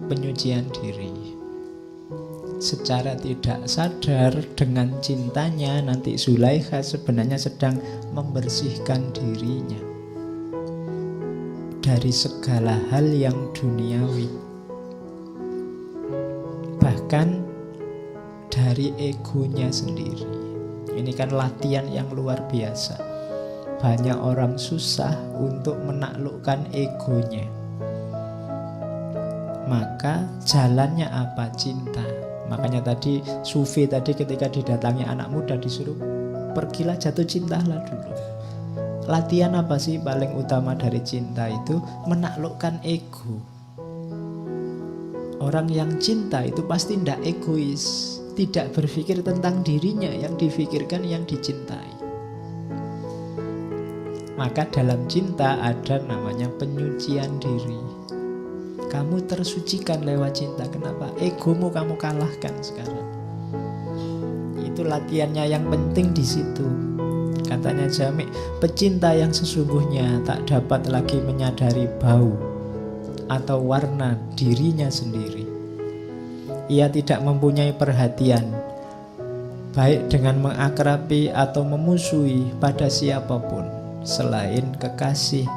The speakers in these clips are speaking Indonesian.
penyucian diri. Secara tidak sadar dengan cintanya nanti Zulaikha sebenarnya sedang membersihkan dirinya dari segala hal yang duniawi, bahkan dari egonya sendiri. Ini kan latihan yang luar biasa. Banyak orang susah untuk menaklukkan egonya. Maka jalannya apa? Cinta. Makanya tadi Sufi tadi ketika didatangi anak muda disuruh pergilah jatuh cintalah dulu. Latihan apa sih paling utama dari cinta itu? Menaklukkan ego. Orang yang cinta itu pasti tidak egois, tidak berpikir tentang dirinya, yang difikirkan yang dicintai. Maka dalam cinta ada namanya penyucian diri. Kamu tersucikan lewat cinta. Kenapa? Egomu kamu kalahkan sekarang. Itu latihannya yang penting di situ. Katanya Jami', pecinta yang sesungguhnya tak dapat lagi menyadari bau atau warna dirinya sendiri. Ia tidak mempunyai perhatian, baik dengan mengakrabi atau memusuhi pada siapapun selain kekasih.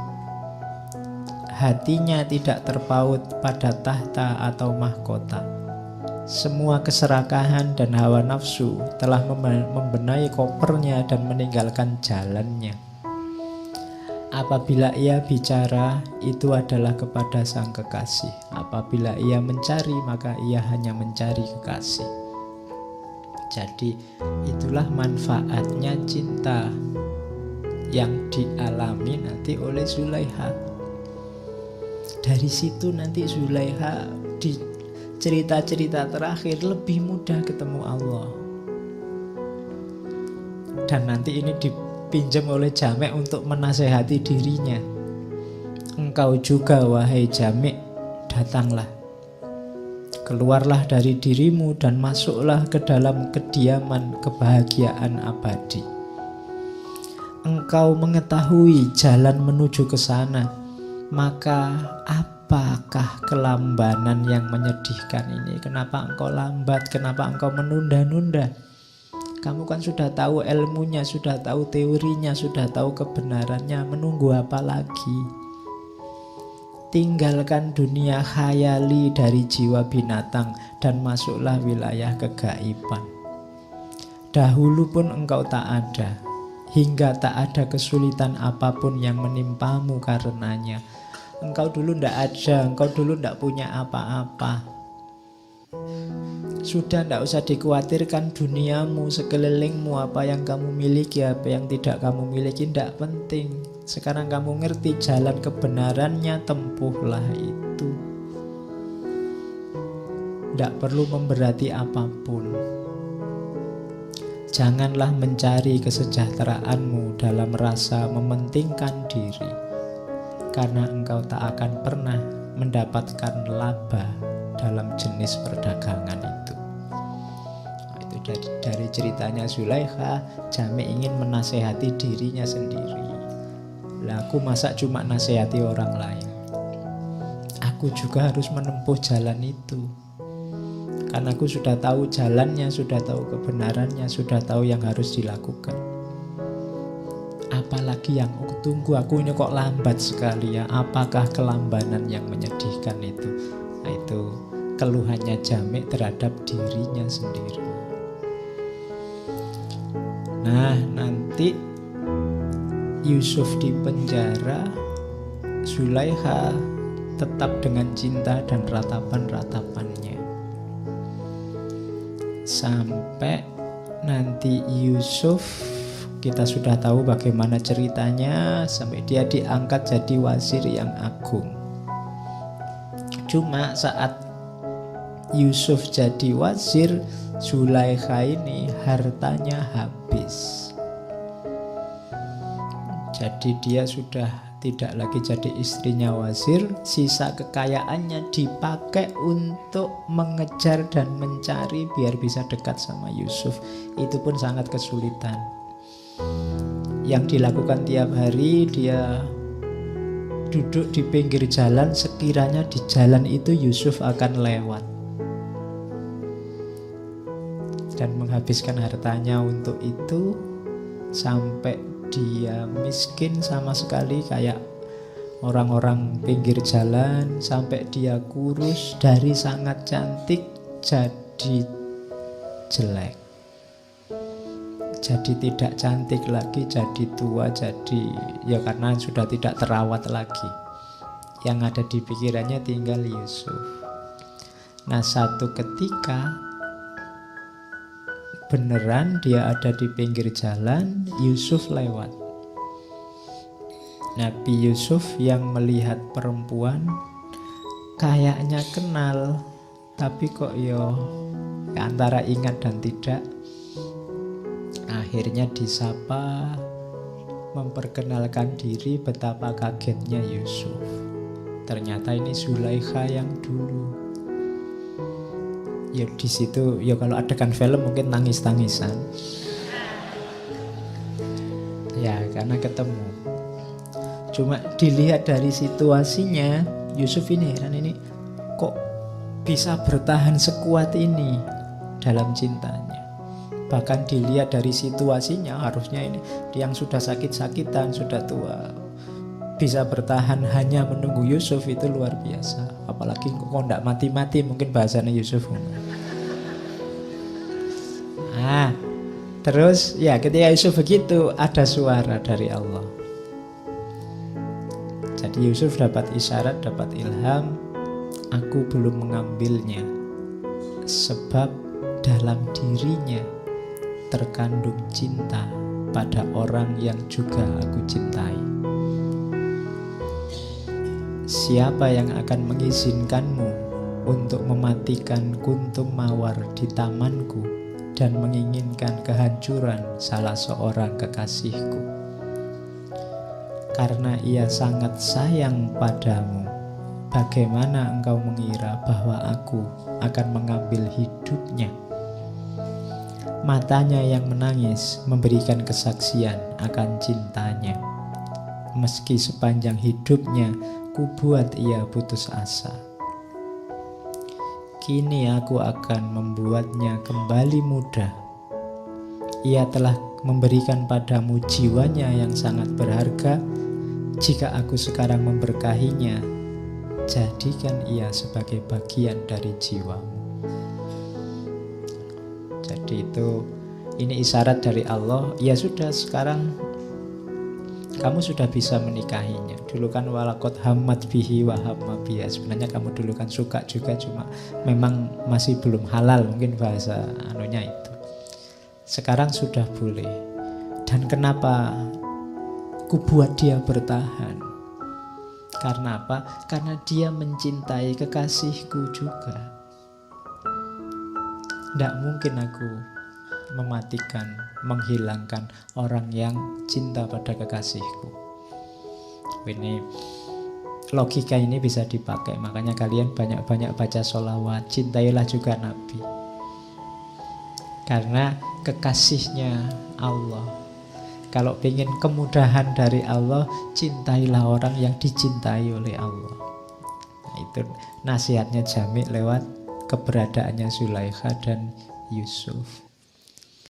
Hatinya tidak terpaut pada tahta atau mahkota. Semua keserakahan dan hawa nafsu telah membenahi kopernya dan meninggalkan jalannya. Apabila ia bicara, itu adalah kepada sang kekasih. Apabila ia mencari, maka ia hanya mencari kekasih. Jadi itulah manfaatnya cinta yang dialami nanti oleh Zulaikha. Dari situ nanti Zulaikha di cerita-cerita terakhir lebih mudah ketemu Allah. Dan nanti ini dipinjam oleh Jami' untuk menasehati dirinya. Engkau juga wahai Jami', datanglah. Keluarlah dari dirimu dan masuklah ke dalam kediaman kebahagiaan abadi. Engkau mengetahui jalan menuju ke sana. Maka apakah kelambanan yang menyedihkan ini? Kenapa engkau lambat? Kenapa engkau menunda-nunda? Kamu kan sudah tahu ilmunya, sudah tahu teorinya, sudah tahu kebenarannya. Menunggu apa lagi? Tinggalkan dunia khayali dari jiwa binatang dan masuklah wilayah kegaiban. Dahulu pun engkau tak ada, hingga tak ada kesulitan apapun yang menimpamu karenanya. Engkau dulu tidak ada, engkau dulu tidak punya apa-apa. Sudah tidak usah dikhawatirkan duniamu, sekelilingmu, apa yang kamu miliki, apa yang tidak kamu miliki, tidak penting. Sekarang kamu ngerti jalan kebenarannya, tempuhlah itu. Tidak perlu memberati apapun. Janganlah mencari kesejahteraanmu dalam rasa mementingkan diri, karena engkau tak akan pernah mendapatkan laba dalam jenis perdagangan itu. Itu dari ceritanya Zulaikha. Jami' ingin menasehati dirinya sendiri. Lah aku masa cuma nasehati orang lain? Aku juga harus menempuh jalan itu. Karena aku sudah tahu jalannya, sudah tahu kebenarannya, sudah tahu yang harus dilakukan. Apalagi yang aku tunggu? Aku ini kok lambat sekali ya. Apakah kelambanan yang menyedihkan itu? Nah, itu keluhannya Jami' terhadap dirinya sendiri. Nah, nanti Yusuf di penjara, Zulaikha tetap dengan cinta dan ratapan-ratapannya. Sampai nanti Yusuf, kita sudah tahu bagaimana ceritanya, sampai dia diangkat jadi wazir yang agung. Cuma saat Yusuf jadi wazir, Zulaikha ini hartanya habis. Jadi dia sudah tidak lagi jadi istrinya wazir. Sisa kekayaannya dipakai untuk mengejar dan mencari biar bisa dekat sama Yusuf. Itu pun sangat kesulitan. Yang dilakukan tiap hari, dia duduk di pinggir jalan, sekiranya di jalan itu Yusuf akan lewat dan menghabiskan hartanya untuk itu, sampai dia miskin sama sekali kayak orang-orang pinggir jalan, sampai dia kurus, dari sangat cantik jadi jelek, jadi tidak cantik lagi, jadi tua, jadi ya karena sudah tidak terawat lagi. Yang ada di pikirannya tinggal Yusuf. Nah, satu ketika beneran dia ada di pinggir jalan, Yusuf lewat. Nabi Yusuf yang melihat perempuan kayaknya kenal, tapi kok antara ingat dan tidak. Akhirnya disapa, memperkenalkan diri. Betapa kagetnya Yusuf. Ternyata ini Zulaikha yang dulu. Ya di situ, ya kalau adegan film mungkin tangis-tangisan. Ya karena ketemu. Cuma dilihat dari situasinya, Yusuf ini heran, ini kok bisa bertahan sekuat ini dalam cintanya. Bahkan dilihat dari situasinya, harusnya ini yang sudah sakit-sakitan, sudah tua, bisa bertahan hanya menunggu Yusuf, itu luar biasa. Apalagi kok tidak mati-mati, mungkin bahasanya Yusuf. Terus ya ketika Yusuf begitu, ada suara dari Allah. Jadi Yusuf dapat isyarat, dapat ilham, aku belum mengambilnya, sebab dalam dirinya terkandung cinta pada orang yang juga aku cintai. Siapa yang akan mengizinkanmu untuk mematikan kuntum mawar di tamanku dan menginginkan kehancuran salah seorang kekasihku? Karena ia sangat sayang padamu, bagaimana engkau mengira bahwa aku akan mengambil hidupnya? Matanya yang menangis memberikan kesaksian akan cintanya. Meski sepanjang hidupnya kubuat ia putus asa, kini aku akan membuatnya kembali muda. Ia telah memberikan padamu jiwanya yang sangat berharga. Jika aku sekarang memberkahinya, jadikan ia sebagai bagian dari jiwamu. Jadi ini isyarat dari Allah. Ya sudah, sekarang kamu sudah bisa menikahinya. Dulu kan walakot hamad bihi wa hamma biha. Sebenarnya kamu dulu kan suka juga, cuma memang masih belum halal, mungkin bahasa anunya itu. Sekarang sudah boleh. Dan kenapa ku buat dia bertahan? Karena apa? Karena dia mencintai kekasihku juga. Tidak mungkin aku mematikan, menghilangkan orang yang cinta pada kekasihku. Ini logika ini bisa dipakai. Makanya kalian banyak-banyak baca sholawat, cintailah juga Nabi, karena kekasihnya Allah. Kalau ingin kemudahan dari Allah, cintailah orang yang dicintai oleh Allah. Nah, itu nasihatnya Jami lewat keberadaannya Zulaikha dan Yusuf.